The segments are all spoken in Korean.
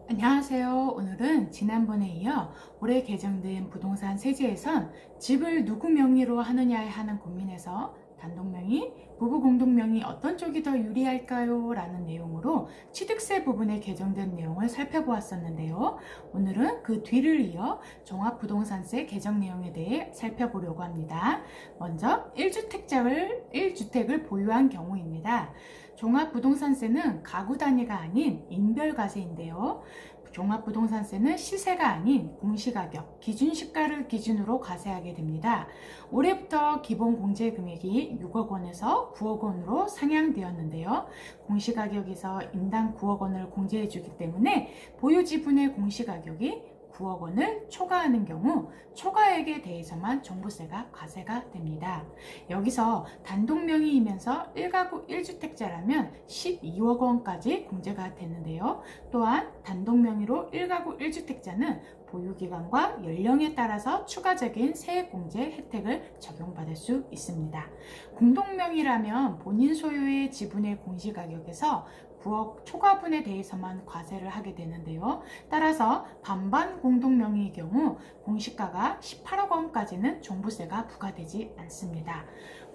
안녕하세요. 오늘은 지난번에 이어 올해 개정된 부동산 세제에선 집을 누구 명의로 하느냐에 하는 고민에서 단독명의, 부부 공동명의 어떤 쪽이 더 유리할까요? 라는 내용으로 취득세 부분에 개정된 내용을 살펴보았었는데요. 오늘은 그 뒤를 이어 종합부동산세 개정 내용에 대해 살펴보려고 합니다. 먼저 1주택을 보유한 경우입니다. 종합부동산세는 가구 단위가 아닌 인별과세인데요. 종합부동산세는 시세가 아닌 공시가격, 기준시가를 기준으로 과세하게 됩니다. 올해부터 기본 공제금액이 6억 원에서 9억 원으로 상향되었는데요. 공시가격에서 인당 9억 원을 공제해주기 때문에 보유지분의 공시가격이 9억 원을 초과하는 경우 초과액에 대해서만 종부세가 과세가 됩니다. 여기서 단독명의이면서 1가구 1주택자라면 12억 원까지 공제가 되는데요. 또한 단독명의로 1가구 1주택자는 보유기간과 연령에 따라서 추가적인 세액공제 혜택을 적용받을 수 있습니다. 공동명의라면 본인 소유의 지분의 공시가격에서 9억 초과분에 대해서만 과세를 하게 되는데요. 따라서 반반 공동명의의 경우 공시가가 18억 원까지는 종부세가 부과되지 않습니다.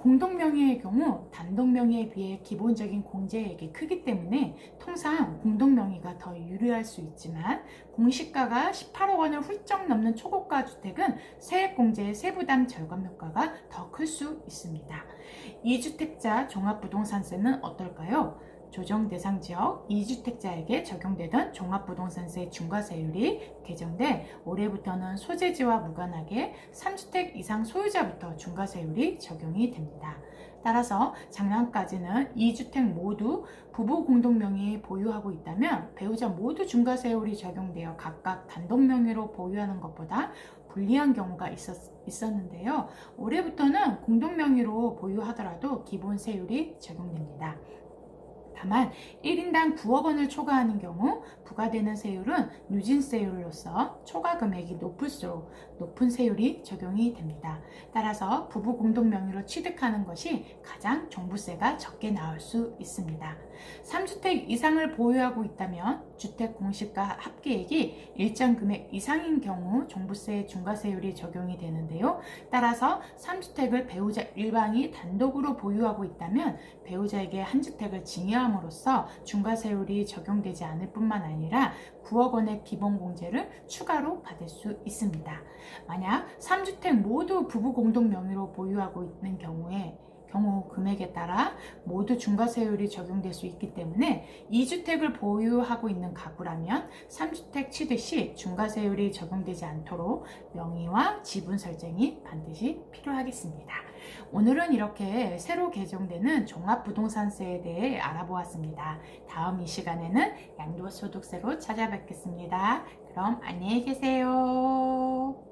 공동명의의 경우 단독명의에 비해 기본적인 공제액이 크기 때문에 통상 공동명의가 더 유리할 수 있지만 공시가가 18억 원을 훌쩍 넘는 초고가 주택은 세액공제의 세부담 절감 효과가 더 클 수 있습니다. 2주택자 종합부동산세는 어떨까요? 조정 대상 지역 2주택자에게 적용되던 종합부동산세 중과세율이 개정돼 올해부터는 소재지와 무관하게 3주택 이상 소유자부터 중과세율이 적용이 됩니다. 따라서 작년까지는 2주택 모두 부부 공동명의에 보유하고 있다면 배우자 모두 중과세율이 적용되어 각각 단독명의로 보유하는 것보다 불리한 경우가 있었는데요. 올해부터는 공동명의로 보유하더라도 기본세율이 적용됩니다. 다만 1인당 9억 원을 초과하는 경우 부과되는 세율은 누진세율로서 초과 금액이 높을수록 높은 세율이 적용이 됩니다. 따라서 부부 공동명의로 취득하는 것이 가장 종부세가 적게 나올 수 있습니다. 3주택 이상을 보유하고 있다면 주택 공시가 합계액이 일정 금액 이상인 경우 종부세 중과세율이 적용이 되는데요. 따라서 3주택을 배우자 일방이 단독으로 보유하고 있다면 배우자에게 한 주택을 증여함으로써 중과세율이 적용되지 않을 뿐만 아니라 9억 원의 기본 공제를 추가로 받을 수 있습니다. 만약 3주택 모두 부부 공동 명의로 보유하고 있는 경우 금액에 따라 모두 중과세율이 적용될 수 있기 때문에 2주택을 보유하고 있는 가구라면 3주택 취득 시 중과세율이 적용되지 않도록 명의와 지분 설정이 반드시 필요하겠습니다. 오늘은 이렇게 새로 개정되는 종합부동산세에 대해 알아보았습니다. 다음 이 시간에는 양도소득세로 찾아뵙겠습니다. 그럼 안녕히 계세요.